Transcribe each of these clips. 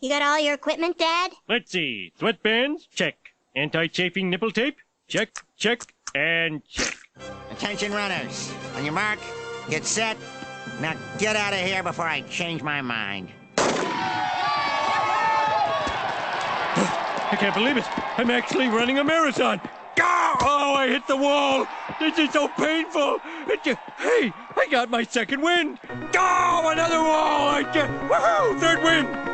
You got all your equipment, Dad? Let's see. Sweatbands? Check. Anti-chafing nipple tape? Check, check, and check. Attention runners. On your mark, get set. Now get out of here before I change my mind. I can't believe it. I'm actually running a marathon. Oh, I hit the wall. This is so painful. Hey, I got my second win. Oh, another wall. Woohoo, third win.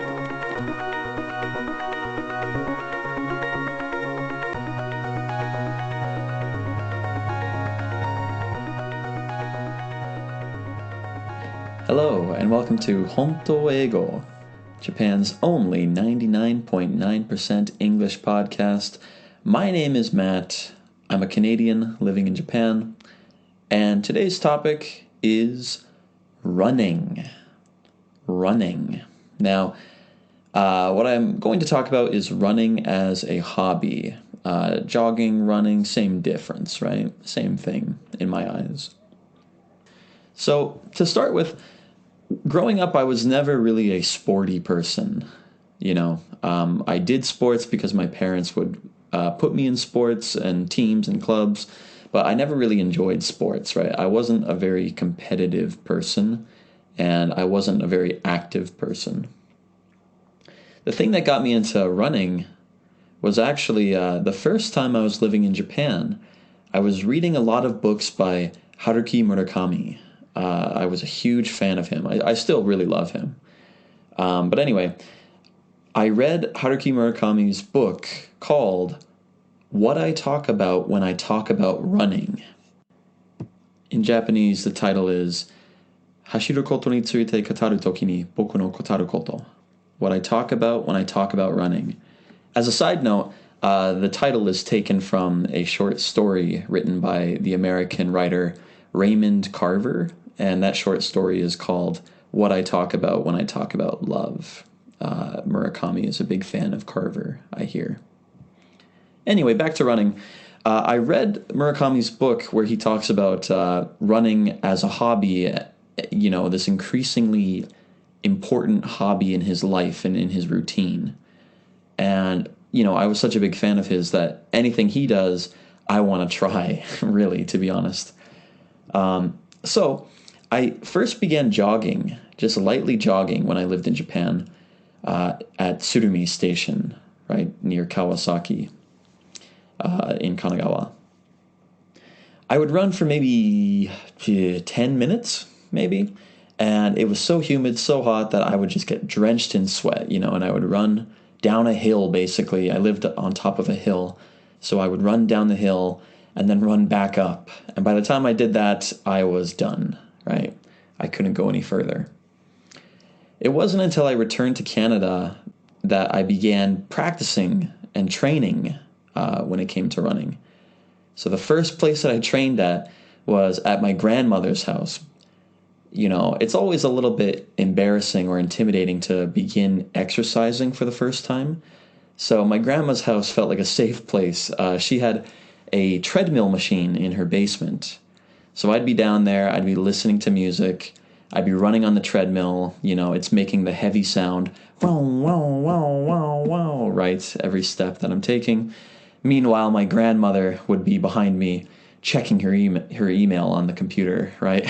Hello, and welcome to Honto Eigo, Japan's only 99.9% English podcast. My name is Matt. I'm a Canadian living in Japan, and today's topic is running. Running. Now, what I'm going to talk about is running as a hobby. Jogging, running, same difference, right? Same thing in my eyes. So, to start with, growing up, I was never really a sporty person. I did sports because my parents would put me in sports and teams and clubs, but I never really enjoyed sports, right? I wasn't a very competitive person, and I wasn't a very active person. The thing that got me into running was actually the first time I was living in Japan. I was reading a lot of books by Haruki Murakami. I was a huge fan of him. I still really love him. But anyway, I read Haruki Murakami's book called What I Talk About When I Talk About Running. In Japanese, the title is Hashiru koto ni tsuite kataru toki ni boku no kotaru koto. What I Talk About When I Talk About Running. As a side note, the title is taken from a short story written by the American writer Raymond Carver, and that short story is called What I Talk About When I Talk About Love. Murakami is a big fan of Carver, I hear. Anyway, back to running. I read Murakami's book where he talks about running as a hobby, this increasingly important hobby in his life and in his routine. And, I was such a big fan of his that anything he does, I want to try, really, to be honest. So I first began jogging, just lightly jogging, when I lived in Japan at Tsurumi Station, right near Kawasaki in Kanagawa. I would run for maybe 10 minutes, maybe, and it was so humid, so hot that I would just get drenched in sweat, and I would run down a hill, basically. I lived on top of a hill, so I would run down the hill and then run back up. And by the time I did that, I was done, right? I couldn't go any further. It wasn't until I returned to Canada that I began practicing and training when it came to running. So the first place that I trained at was at my grandmother's house. It's always a little bit embarrassing or intimidating to begin exercising for the first time. So my grandma's house felt like a safe place. She had a treadmill machine in her basement. So I'd be down there, I'd be listening to music, I'd be running on the treadmill, it's making the heavy sound, wow, wow, wow, wow, wow, right, every step that I'm taking. Meanwhile, my grandmother would be behind me checking her email on the computer, right?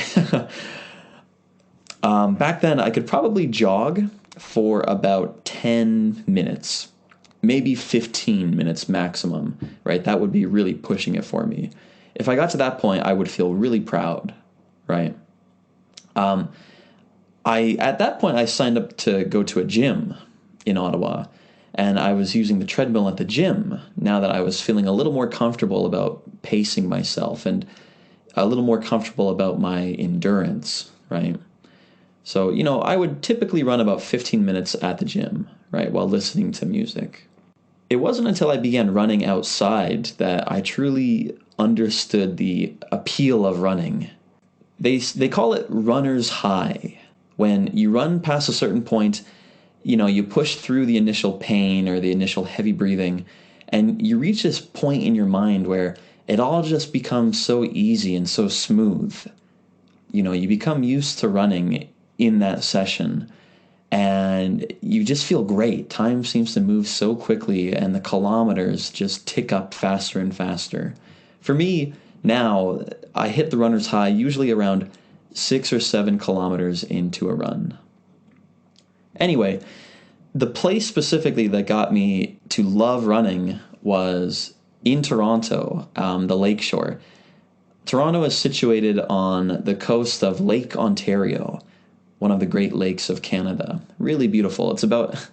Back then, I could probably jog for about 10 minutes. Maybe 15 minutes maximum, right? That would be really pushing it for me. If I got to that point, I would feel really proud, right? At that point, I signed up to go to a gym in Ottawa, and I was using the treadmill at the gym now that I was feeling a little more comfortable about pacing myself and a little more comfortable about my endurance, right? So, I would typically run about 15 minutes at the gym, right, while listening to music. It wasn't until I began running outside that I truly understood the appeal of running. They call it runner's high. When you run past a certain point, you push through the initial pain or the initial heavy breathing, and you reach this point in your mind where it all just becomes so easy and so smooth. You become used to running in that session, and you just feel great. Time seems to move so quickly, and the kilometers just tick up faster and faster. For me, now, I hit the runner's high usually around 6 or 7 kilometers into a run. Anyway, the place specifically that got me to love running was in Toronto, the Lakeshore. Toronto is situated on the coast of Lake Ontario, one of the Great Lakes of Canada. Really beautiful. It's about,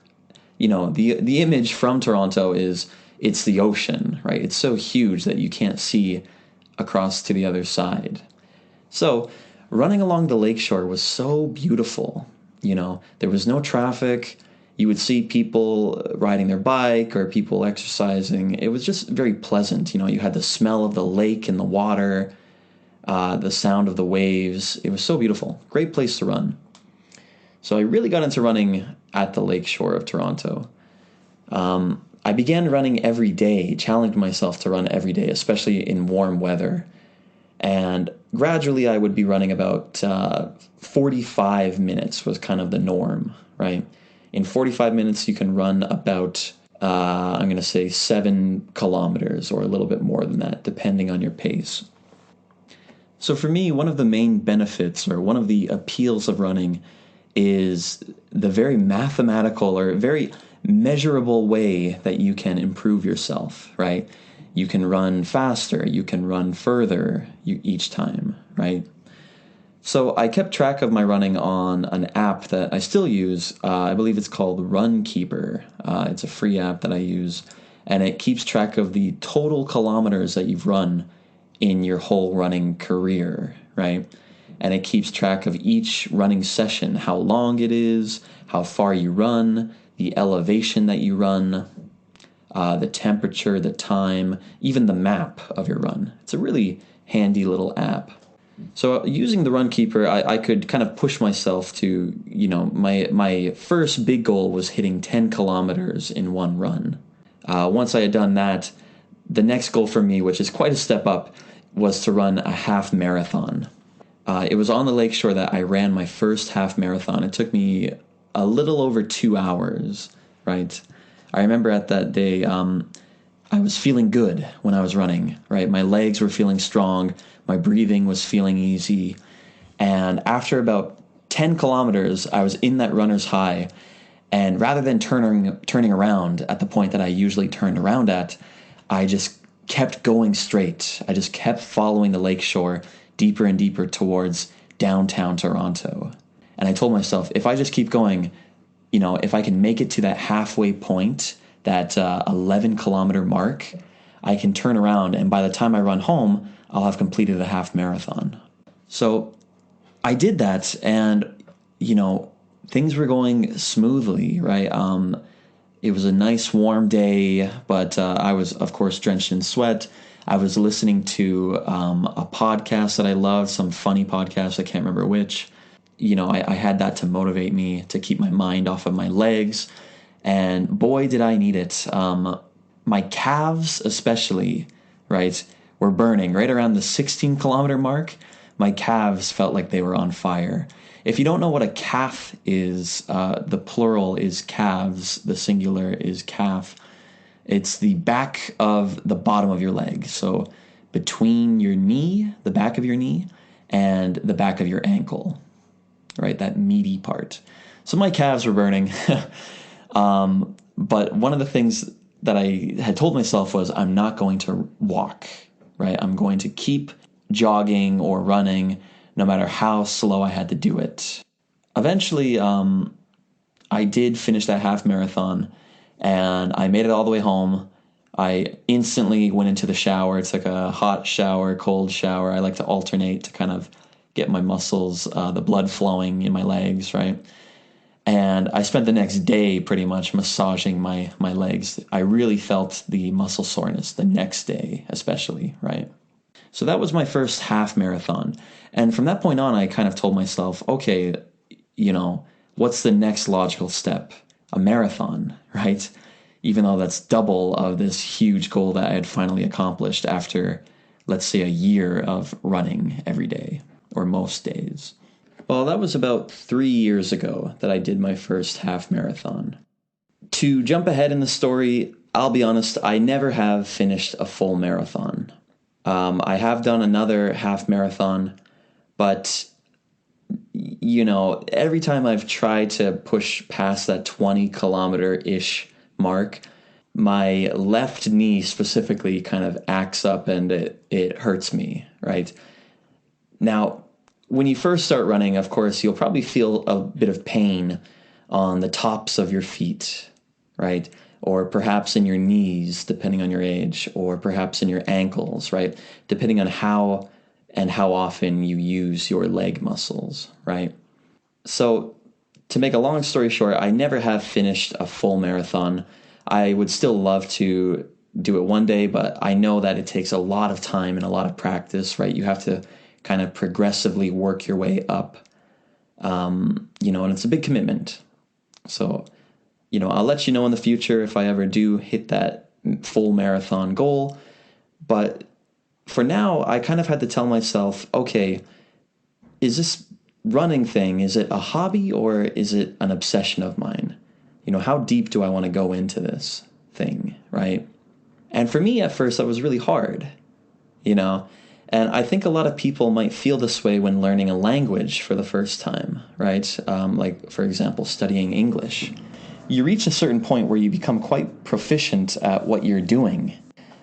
the image from Toronto is it's the ocean, right? It's so huge that you can't see across to the other side. So running along the lakeshore was so beautiful. There was no traffic. You would see people riding their bike or people exercising. It was just very pleasant. You had the smell of the lake and the water, the sound of the waves. It was so beautiful. Great place to run. So I really got into running at the lakeshore of Toronto. I began running every day, challenged myself to run every day, especially in warm weather. And gradually I would be running about 45 minutes was kind of the norm, right? In 45 minutes, you can run about, I'm going to say 7 kilometers or a little bit more than that, depending on your pace. So for me, one of the main benefits or one of the appeals of running is the very mathematical or very measurable way that you can improve yourself, right? You can run faster, you can run further each time, right? So I kept track of my running on an app that I still use. I believe it's called Runkeeper. It's a free app that I use, and it keeps track of the total kilometers that you've run in your whole running career, right? And it keeps track of each running session, how long it is, how far you run, the elevation that you run, the temperature, the time, even the map of your run. It's a really handy little app. So using the Runkeeper, I could kind of push myself to, my first big goal was hitting 10 kilometers in one run. Once I had done that, the next goal for me, which is quite a step up, was to run a half marathon. It was on the lakeshore that I ran my first half marathon. It took me a little over 2 hours, right? I remember at that day, I was feeling good when I was running, right? My legs were feeling strong. My breathing was feeling easy. And after about 10 kilometers, I was in that runner's high. And rather than turning around at the point that I usually turned around at, I just kept going straight. I just kept following the lakeshore deeper and deeper towards downtown Toronto. And I told myself, if I just keep going, if I can make it to that halfway point, that 11 kilometer mark, I can turn around, and by the time I run home, I'll have completed a half marathon. So I did that, and things were going smoothly, right? It was a nice warm day, but I was, of course, drenched in sweat. I was listening to a podcast that I loved, some funny podcast, I can't remember which. I had that to motivate me to keep my mind off of my legs. And boy, did I need it. My calves especially, right, were burning right around the 16 kilometer mark. My calves felt like they were on fire. If you don't know what a calf is, the plural is calves, the singular is calf. It's the back of the bottom of your leg. So between your knee, the back of your knee, and the back of your ankle, right, that meaty part. So my calves were burning. But one of the things that I had told myself was I'm not going to walk, right? I'm going to keep jogging or running no matter how slow I had to do it. Eventually, I did finish that half marathon, and I made it all the way home. I instantly went into the shower. It's like a hot shower, cold shower. I like to alternate to kind of get my muscles, the blood flowing in my legs, right? And I spent the next day pretty much massaging my legs. I really felt the muscle soreness the next day, especially, right? So that was my first half marathon. And from that point on, I kind of told myself, okay, what's the next logical step? A marathon, right? Even though that's double of this huge goal that I had finally accomplished after, let's say, a year of running every day or most days. Well, that was about 3 years ago that I did my first half marathon. To jump ahead in the story, I'll be honest, I never have finished a full marathon. I have done another half marathon, but every time I've tried to push past that 20-kilometer-ish mark, my left knee specifically kind of acts up and it hurts me, right? Now, when you first start running, of course, you'll probably feel a bit of pain on the tops of your feet, right? Or perhaps in your knees, depending on your age, or perhaps in your ankles, right? Depending on how and how often you use your leg muscles, right? So, to make a long story short, I never have finished a full marathon. I would still love to do it one day, but I know that it takes a lot of time and a lot of practice, right? You have to kind of progressively work your way up, and it's a big commitment. So, I'll let you know in the future if I ever do hit that full marathon goal. But for now, I kind of had to tell myself, okay, is this running thing, is it a hobby or is it an obsession of mine? How deep do I want to go into this thing, right? And for me at first, that was really hard, and I think a lot of people might feel this way when learning a language for the first time, right? Like, for example, studying English. You reach a certain point where you become quite proficient at what you're doing.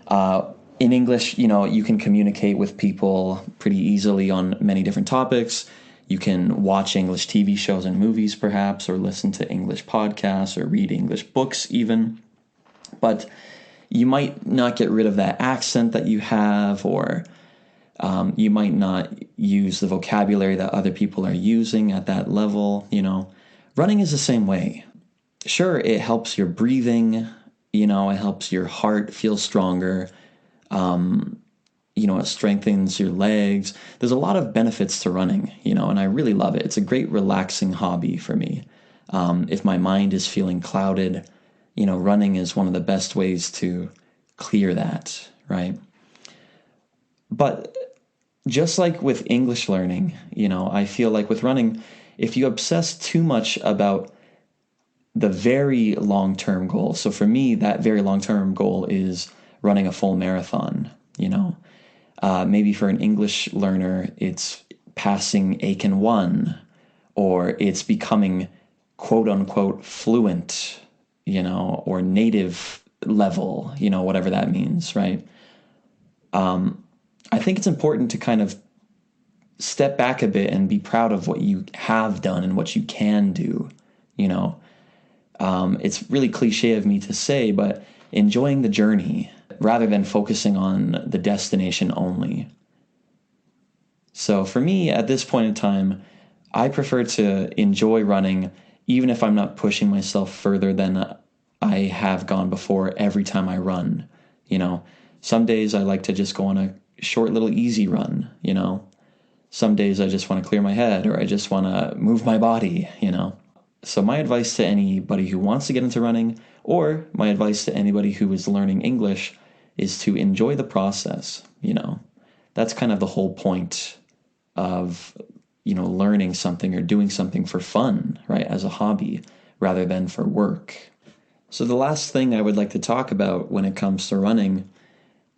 In English, you can communicate with people pretty easily on many different topics. You can watch English TV shows and movies, perhaps, or listen to English podcasts or read English books even. But you might not get rid of that accent that you have, or you might not use the vocabulary that other people are using at that level. Running is the same way. Sure, it helps your breathing, it helps your heart feel stronger. It strengthens your legs. There's a lot of benefits to running, and I really love it. It's a great relaxing hobby for me. If my mind is feeling clouded, running is one of the best ways to clear that, right? But just like with English learning, I feel like with running, if you obsess too much about the very long-term goal, so for me, that very long-term goal is running a full marathon, maybe for an English learner, it's passing Aiken 1, or it's becoming quote-unquote fluent, or native level, whatever that means, right? I think it's important to kind of step back a bit and be proud of what you have done and what you can do, It's really cliche of me to say, but enjoying the journey rather than focusing on the destination only. So for me, at this point in time, I prefer to enjoy running, even if I'm not pushing myself further than I have gone before every time I run. Some days I like to just go on a short little easy run, Some days I just want to clear my head, or I just want to move my body, So my advice to anybody who wants to get into running, or my advice to anybody who is learning English, is to enjoy the process, That's kind of the whole point of, learning something or doing something for fun, right, as a hobby, rather than for work. So the last thing I would like to talk about when it comes to running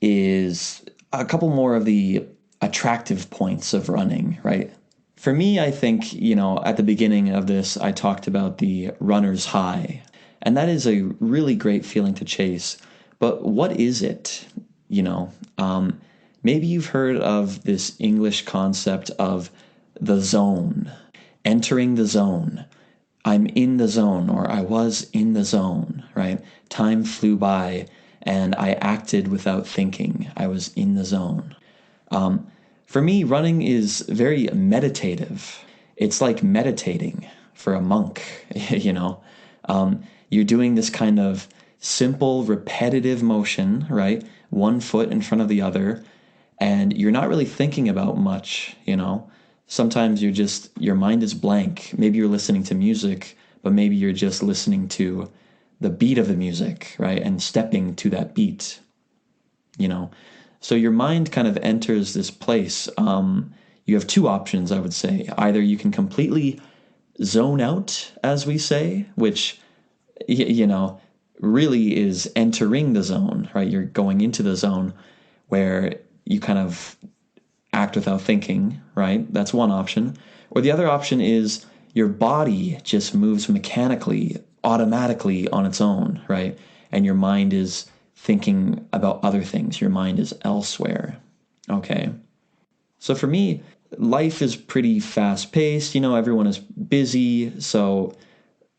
is a couple more of the attractive points of running, right? For me, I think, at the beginning of this, I talked about the runner's high, and that is a really great feeling to chase. But what is it? Maybe you've heard of this English concept of the zone, entering the zone. I'm in the zone, or I was in the zone, right? Time flew by and I acted without thinking. I was in the zone. For me, running is very meditative. It's like meditating for a monk, You're doing this kind of simple, repetitive motion, right? One foot in front of the other, and you're not really thinking about much, Sometimes your mind is blank. Maybe you're listening to music, but maybe you're just listening to the beat of the music, right? And stepping to that beat, So your mind kind of enters this place. you have two options, I would say. Either you can completely zone out, as we say, which, really is entering the zone, right? You're going into the zone where you kind of act without thinking, right? That's one option. Or the other option is your body just moves mechanically, automatically on its own, right? And your mind is thinking about other things. Your mind is elsewhere. Okay. So for me, life is pretty fast paced. Everyone is busy. So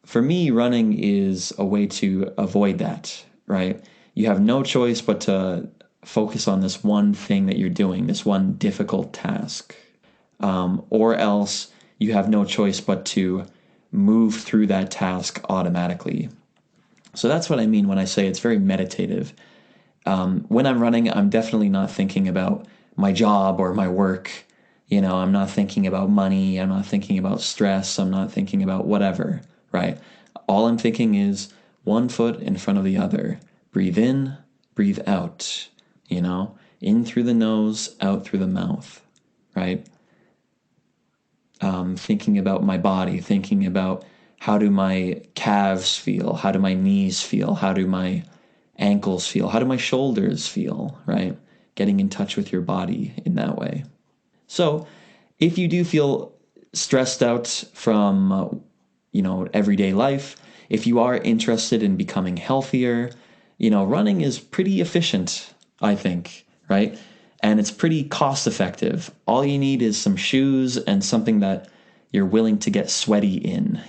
for me, running is a way to avoid that, right? You have no choice but to focus on this one thing that you're doing, this one difficult task. Or else you have no choice but to move through that task automatically. So that's what I mean when I say it's very meditative. When I'm running, I'm definitely not thinking about my job or my work. I'm not thinking about money. I'm not thinking about stress. I'm not thinking about whatever, right? All I'm thinking is one foot in front of the other. Breathe in, breathe out, in through the nose, out through the mouth, right? Thinking about my body, thinking about how do my calves feel? How do my knees feel? How do my ankles feel? How do my shoulders feel, right? Getting in touch with your body in that way. So if you do feel stressed out from, everyday life, if you are interested in becoming healthier, running is pretty efficient, I think, right? And it's pretty cost effective. All you need is some shoes and something that you're willing to get sweaty in.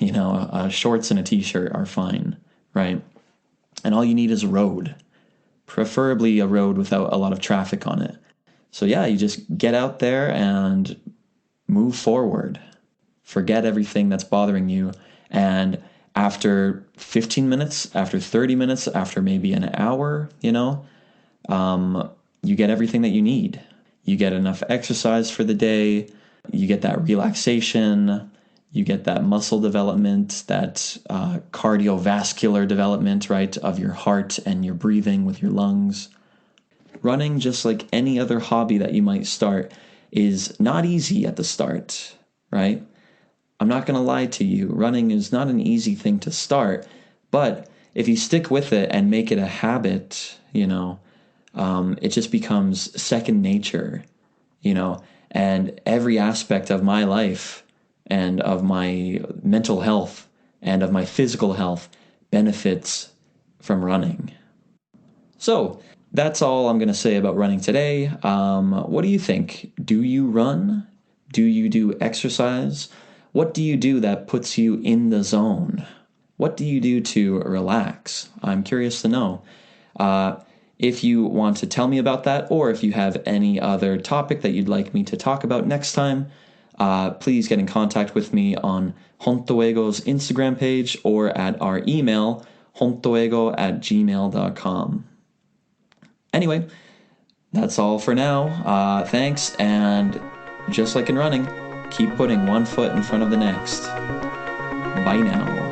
Shorts and a t-shirt are fine, right? And all you need is a road, preferably a road without a lot of traffic on it. So yeah, you just get out there and move forward. Forget everything that's bothering you. And after 15 minutes, after 30 minutes, after maybe an hour, you get everything that you need. You get enough exercise for the day. You get that relaxation. You get that muscle development, that cardiovascular development, right, of your heart and your breathing with your lungs. Running, just like any other hobby that you might start, is not easy at the start, right? I'm not going to lie to you. Running is not an easy thing to start, but if you stick with it and make it a habit, it just becomes second nature, and every aspect of my life and of my mental health and of my physical health benefits from running. So that's all I'm going to say about running today. What do you think? Do you run? Do you do exercise? What do you do that puts you in the zone? What do you do to relax? I'm curious to know. If you want to tell me about that, or if you have any other topic that you'd like me to talk about next time, please get in contact with me on Hontoego's Instagram page or at our email, hontoego@gmail.com. Anyway, that's all for now. Thanks, and just like in running, keep putting one foot in front of the next. Bye now.